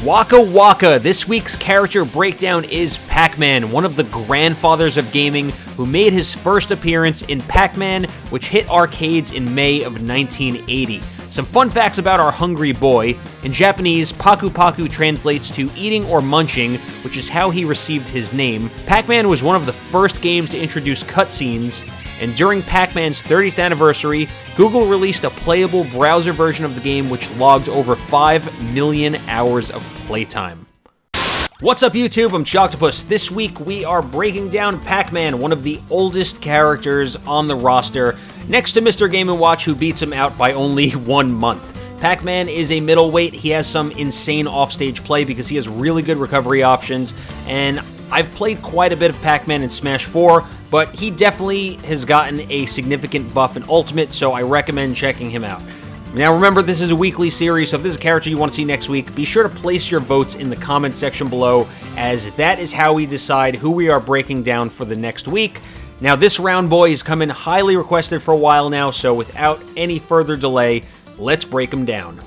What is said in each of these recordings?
Waka Waka! This week's character breakdown is Pac-Man, one of the grandfathers of gaming who made his first appearance in Pac-Man, which hit arcades in May of 1980. Some fun facts about our hungry boy. In Japanese, Paku Paku translates to eating or munching, which is how he received his name. Pac-Man was one of the first games to introduce cutscenes, and during Pac-Man's 30th anniversary, Google released a playable browser version of the game which logged over 5 million hours of playtime. What's up, YouTube? I'm Choctopus. This week we are breaking down Pac-Man, one of the oldest characters on the roster, next to Mr. Game & Watch, who beats him out by only 1 month. Pac-Man is a middleweight. He has some insane offstage play because he has really good recovery options, and I've played quite a bit of Pac-Man in Smash 4, but he definitely has gotten a significant buff in Ultimate, so I recommend checking him out. Now remember, this is a weekly series, so if this is a character you want to see next week, be sure to place your votes in the comment section below, as that is how we decide who we are breaking down for the next week. Now this round boy has come in highly requested for a while now, so without any further delay, let's break him down.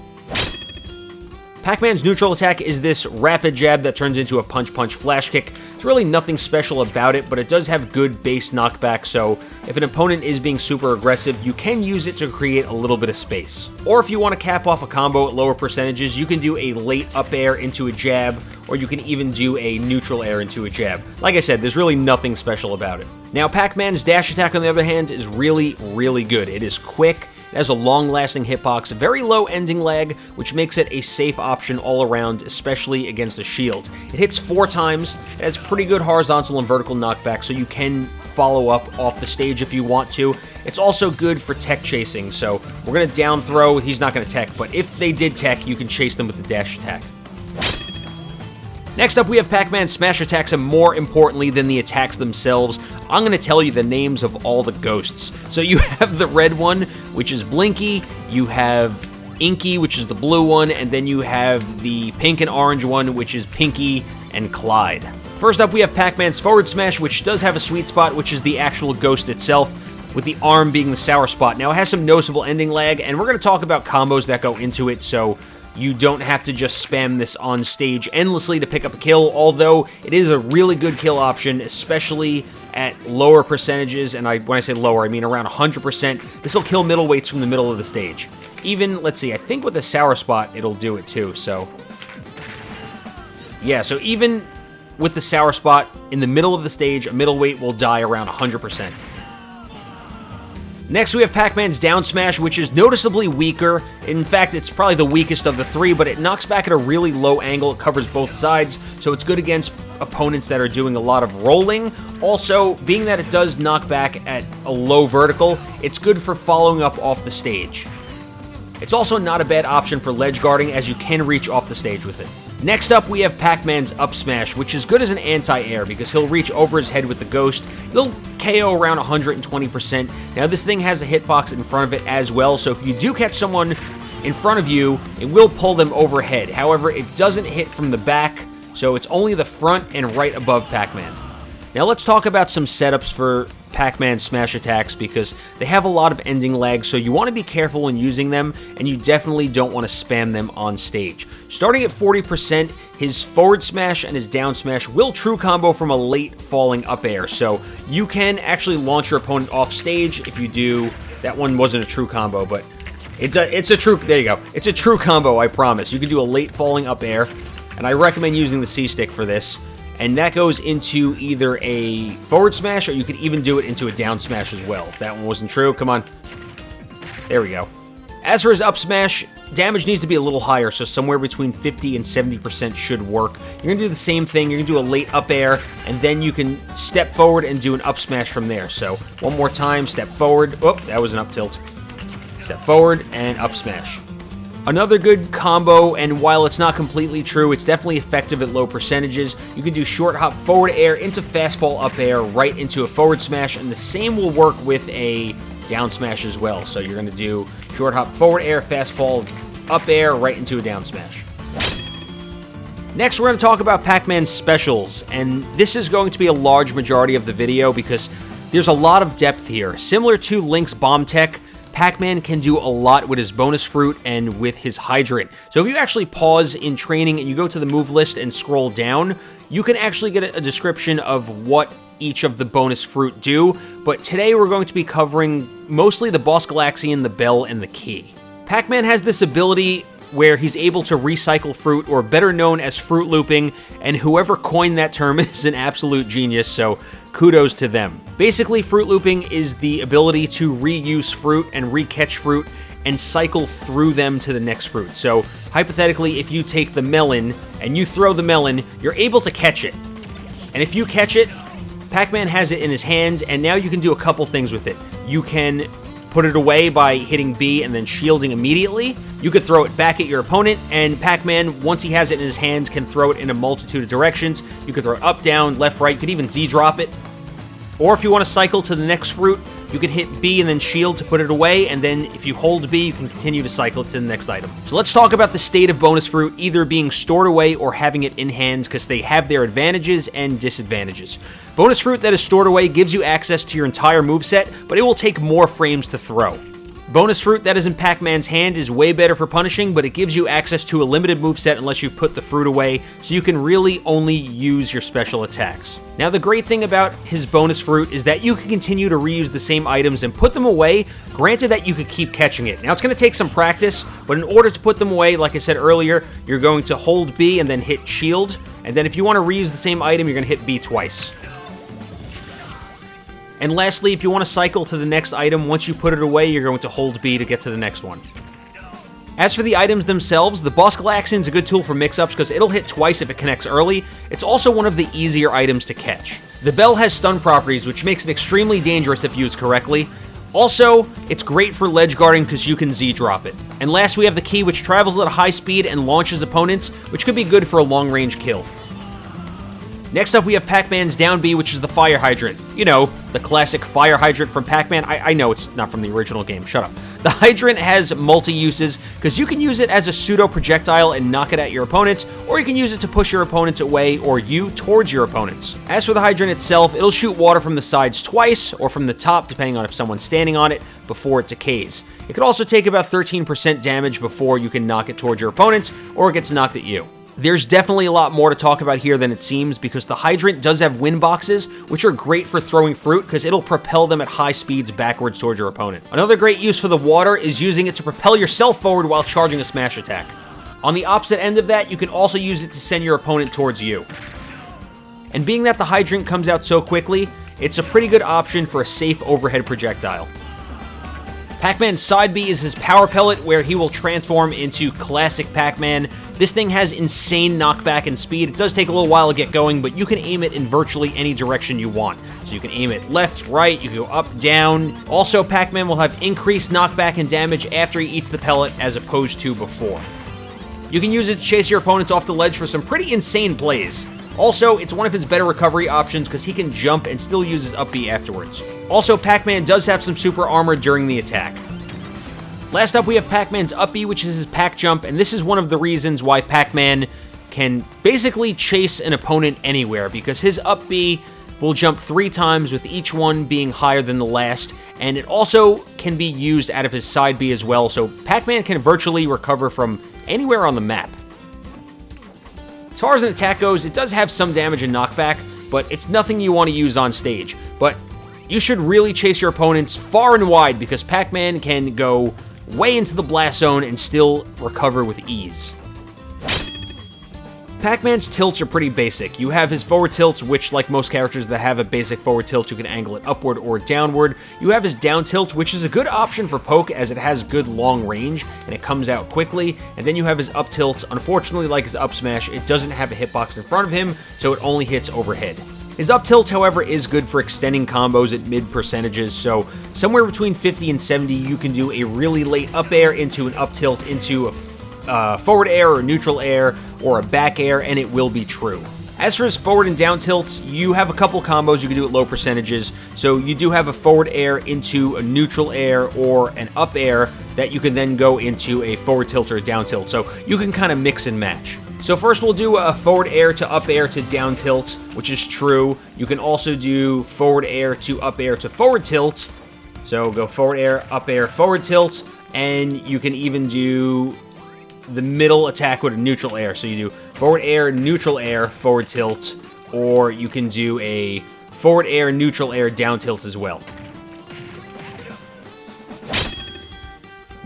Pac-Man's neutral attack is this rapid jab that turns into a punch-punch flash kick. There's really nothing special about it, but it does have good base knockback, so if an opponent is being super aggressive, you can use it to create a little bit of space. Or if you want to cap off a combo at lower percentages, you can do a late up air into a jab, or you can even do a neutral air into a jab. Like I said, there's really nothing special about it. Now, Pac-Man's dash attack, on the other hand, is really, really good. It is quick. It has a long-lasting hitbox, very low ending lag, which makes it a safe option all around, especially against a shield. It hits 4 times, it has pretty good horizontal and vertical knockback, so you can follow up off the stage if you want to. It's also good for tech chasing, so we're going to down throw. He's not going to tech, but if they did tech, you can chase them with the dash attack. Next up, we have Pac-Man smash attacks, and more importantly than the attacks themselves, I'm going to tell you the names of all the ghosts. So you have the red one, which is Blinky, you have Inky, which is the blue one, and then you have the pink and orange one, which is Pinky and Clyde. First up, we have Pac-Man's forward smash, which does have a sweet spot, which is the actual ghost itself, with the arm being the sour spot. Now, it has some noticeable ending lag, and we're going to talk about combos that go into it, so you don't have to just spam this on stage endlessly to pick up a kill, although it is a really good kill option, especially at lower percentages, and when I say lower, I mean around 100%. This will kill middleweights from the middle of the stage. Even, let's see, I think with a sour spot, it'll do it too, so yeah, so even with the sour spot in the middle of the stage, a middleweight will die around 100%. Next, we have Pac-Man's down smash, which is noticeably weaker. In fact, it's probably the weakest of the 3, but it knocks back at a really low angle. It covers both sides, so it's good against opponents that are doing a lot of rolling. Also, being that it does knock back at a low vertical, it's good for following up off the stage. It's also not a bad option for ledge guarding, as you can reach off the stage with it. Next up, we have Pac-Man's up smash, which is good as an anti-air because he'll reach over his head with the ghost. He'll KO around 120%. Now, this thing has a hitbox in front of it as well, so if you do catch someone in front of you, it will pull them overhead. However, it doesn't hit from the back, so it's only the front and right above Pac-Man. Now, let's talk about some setups for Pac-Man smash attacks because they have a lot of ending lag, so you want to be careful when using them, and you definitely don't want to spam them on stage. Starting at 40%, his forward smash and his down smash will true combo from a late falling up air, so you can actually launch your opponent off stage if you do. That one wasn't a true combo, but it's a true, there you go. It's a true combo, I promise. You can do a late falling up air, and I recommend using the C-stick for this. And that goes into either a forward smash, or you could even do it into a down smash as well. If that one wasn't true, come on. There we go. As for his up smash, damage needs to be a little higher, so somewhere between 50 and 70% should work. You're going to do the same thing. You're going to do a late up air, and then you can step forward and do an up smash from there. So one more time, step forward. Oh, that was an up tilt. Step forward and up smash. Another good combo, and while it's not completely true, it's definitely effective at low percentages. You can do short hop forward air into fast fall up air right into a forward smash, and the same will work with a down smash as well. So you're going to do short hop forward air, fast fall up air right into a down smash. Next, we're going to talk about Pacman Specials, and this is going to be a large majority of the video because there's a lot of depth here. Similar to Link's bomb tech, Pac-Man can do a lot with his bonus fruit and with his hydrant. So if you actually pause in training and you go to the move list and scroll down, you can actually get a description of what each of the bonus fruit do, but today we're going to be covering mostly the Boss Galaxian, the Bell, and the Key. Pac-Man has this ability where he's able to recycle fruit, or better known as fruit looping, and whoever coined that term is an absolute genius, so kudos to them. Basically, fruit looping is the ability to reuse fruit and re-catch fruit and cycle through them to the next fruit. So, hypothetically, if you take the melon and you throw the melon, you're able to catch it. And if you catch it, Pac-Man has it in his hands, and now you can do a couple things with it. You can put it away by hitting B and then shielding immediately. You could throw it back at your opponent, and Pac-Man, once he has it in his hands, can throw it in a multitude of directions. You could throw it up, down, left, right. You could even Z-drop it. Or if you want to cycle to the next fruit, you can hit B and then shield to put it away, and then if you hold B, you can continue to cycle it to the next item. So let's talk about the state of bonus fruit either being stored away or having it in hands, because they have their advantages and disadvantages. Bonus fruit that is stored away gives you access to your entire moveset, but it will take more frames to throw. Bonus fruit that is in Pac-Man's hand is way better for punishing, but it gives you access to a limited moveset unless you put the fruit away, so you can really only use your special attacks. Now, the great thing about his bonus fruit is that you can continue to reuse the same items and put them away, granted that you could keep catching it. Now, it's going to take some practice, but in order to put them away, like I said earlier, you're going to hold B and then hit shield, and then if you want to reuse the same item, you're going to hit B twice. And lastly, if you want to cycle to the next item, once you put it away, you're going to hold B to get to the next one. As for the items themselves, the Boss Galaxian is a good tool for mix-ups because it'll hit twice if it connects early. It's also one of the easier items to catch. The Bell has stun properties, which makes it extremely dangerous if used correctly. Also, it's great for ledge guarding because you can Z-drop it. And last, we have the Key, which travels at a high speed and launches opponents, which could be good for a long-range kill. Next up, we have Pac-Man's down B, which is the fire hydrant. You know, the classic fire hydrant from Pac-Man. I know it's not from the original game, shut up. The hydrant has multi-uses, because you can use it as a pseudo-projectile and knock it at your opponents, or you can use it to push your opponents away or you towards your opponents. As for the hydrant itself, it'll shoot water from the sides twice, or from the top, depending on if someone's standing on it, before it decays. It could also take about 13% damage before you can knock it towards your opponents, or it gets knocked at you. There's definitely a lot more to talk about here than it seems, because the hydrant does have wind boxes, which are great for throwing fruit because it'll propel them at high speeds backwards towards your opponent. Another great use for the water is using it to propel yourself forward while charging a smash attack. On the opposite end of that, you can also use it to send your opponent towards you. And being that the hydrant comes out so quickly, it's a pretty good option for a safe overhead projectile. Pac-Man Side B is his power pellet, where he will transform into classic Pac-Man. This thing has insane knockback and speed. It does take a little while to get going, but you can aim it in virtually any direction you want. So you can aim it left, right, you can go up, down. Also, Pac-Man will have increased knockback and damage after he eats the pellet as opposed to before. You can use it to chase your opponents off the ledge for some pretty insane plays. Also, it's one of his better recovery options because he can jump and still use his up B afterwards. Also, Pac-Man does have some super armor during the attack. Last up, we have Pac-Man's up B, which is his Pac Jump, and this is one of the reasons why Pac-Man can basically chase an opponent anywhere, because his up B will jump 3 times, with each one being higher than the last, and it also can be used out of his side B as well, so Pac-Man can virtually recover from anywhere on the map. As far as an attack goes, it does have some damage and knockback, but it's nothing you want to use on stage. But you should really chase your opponents far and wide, because Pac-Man can go way into the blast zone and still recover with ease. Pac-Man's tilts are pretty basic. You have his forward tilts, which, like most characters that have a basic forward tilt, you can angle it upward or downward. You have his down tilt, which is a good option for poke as it has good long range and it comes out quickly. And then you have his up tilt. Unfortunately, like his up smash, it doesn't have a hitbox in front of him, so it only hits overhead. His up tilt, however, is good for extending combos at mid percentages, so somewhere between 50 and 70, you can do a really late up air into an up tilt into a forward air or neutral air or a back air, and it will be true. As for his forward and down tilts, you have a couple combos you can do at low percentages, so you do have a forward air into a neutral air or an up air that you can then go into a forward tilt or a down tilt, so you can kind of mix and match. So first we'll do a forward air to up air to down tilt, which is true. You can also do forward air to up air to forward tilt. So go forward air, forward tilt, and you can even do the middle attack with a neutral air. So you do forward air, neutral air, forward tilt, or you can do a forward air, neutral air, down tilt as well.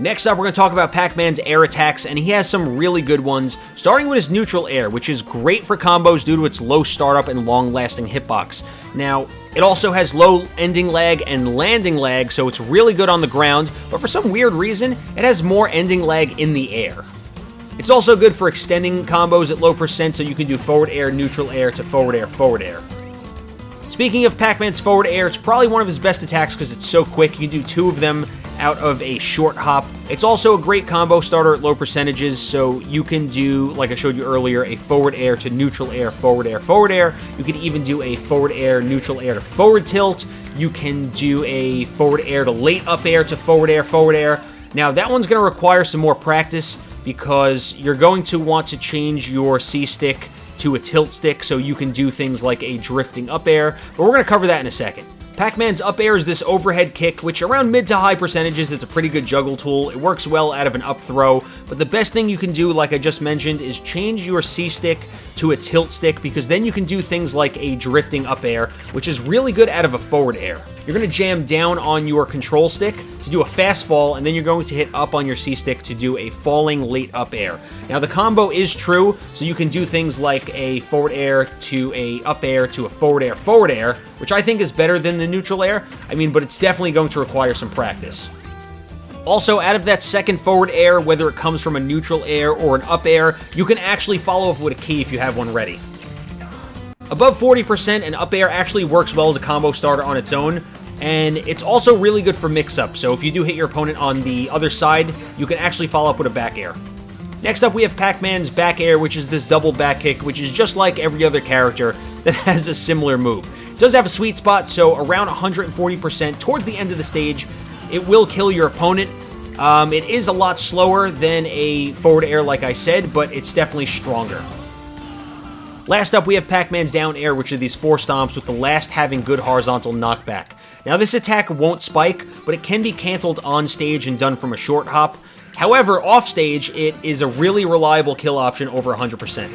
Next up, we're going to talk about Pac-Man's air attacks, and he has some really good ones, starting with his neutral air, which is great for combos due to its low startup and long-lasting hitbox. Now, it also has low ending lag and landing lag, so it's really good on the ground, but for some weird reason, it has more ending lag in the air. It's also good for extending combos at low percent, so you can do forward air, neutral air to forward air, forward air. Speaking of Pac-Man's forward air, it's probably one of his best attacks because it's so quick. You can do 2 of them out of a short hop. It's also a great combo starter at low percentages, so you can do, like I showed you earlier, a forward air to neutral air, forward air, forward air. You can even do a forward air, neutral air to forward tilt. You can do a forward air to late up air to forward air, forward air. Now, that one's going to require some more practice because you're going to want to change your C-stick to a tilt stick so you can do things like a drifting up air, but we're going to cover that in a second. Pac-Man's up air is this overhead kick, which around mid to high percentages, it's a pretty good juggle tool. It works well out of an up throw, but the best thing you can do, like I just mentioned, is change your C-stick to a tilt stick, because then you can do things like a drifting up air, which is really good out of a forward air. You're going to jam down on your control stick to do a fast fall, and then you're going to hit up on your C-stick to do a falling late up air. Now, the combo is true, so you can do things like a forward air to a up air to a forward air, which I think is better than the neutral air. But it's definitely going to require some practice. Also, out of that second forward air, whether it comes from a neutral air or an up air, you can actually follow up with a key if you have one ready. Above 40%, an up air actually works well as a combo starter on its own, and it's also really good for mix-up, so if you do hit your opponent on the other side, you can actually follow up with a back air. Next up, we have Pac-Man's back air, which is this double back kick, which is just like every other character that has a similar move. It does have a sweet spot, so around 140% towards the end of the stage, it will kill your opponent. It is a lot slower than a forward air, like I said, but it's definitely stronger. Last up, we have Pac-Man's down air, which are these 4 stomps with the last having good horizontal knockback. Now, this attack won't spike, but it can be canceled on stage and done from a short hop. However, off stage, it is a really reliable kill option over 100%.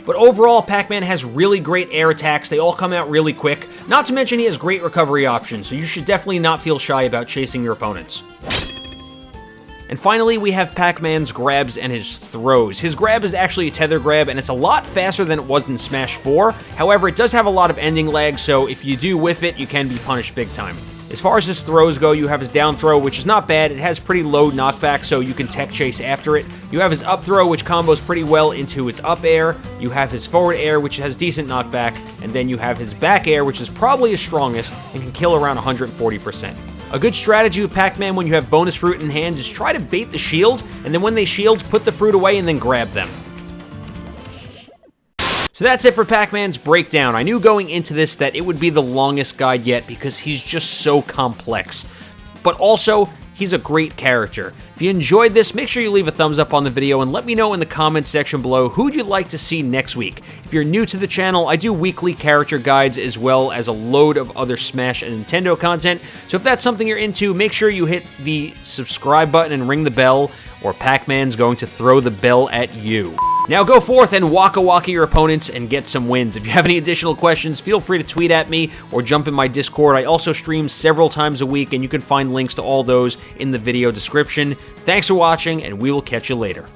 But overall, Pac-Man has really great air attacks. They all come out really quick. Not to mention he has great recovery options, so you should definitely not feel shy about chasing your opponents. And finally, we have Pac-Man's grabs and his throws. His grab is actually a tether grab, and it's a lot faster than it was in Smash 4. However, it does have a lot of ending lag, so if you do whiff it, you can be punished big time. As far as his throws go, you have his down throw, which is not bad. It has pretty low knockback, so you can tech chase after it. You have his up throw, which combos pretty well into his up air. You have his forward air, which has decent knockback. And then you have his back air, which is probably his strongest and can kill around 140%. A good strategy with Pac-Man when you have bonus fruit in hand is try to bait the shield, and then when they shield, put the fruit away and then grab them. So that's it for Pac-Man's breakdown. I knew going into this that it would be the longest guide yet because he's just so complex. But also, he's a great character. If you enjoyed this, make sure you leave a thumbs up on the video and let me know in the comments section below who you'd like to see next week. If you're new to the channel, I do weekly character guides as well as a load of other Smash and Nintendo content. So if that's something you're into, make sure you hit the subscribe button and ring the bell, or Pac-Man's going to throw the bell at you. Now go forth and waka waka your opponents and get some wins. If you have any additional questions, feel free to tweet at me or jump in my Discord. I also stream several times a week, and you can find links to all those in the video description. Thanks for watching, and we will catch you later.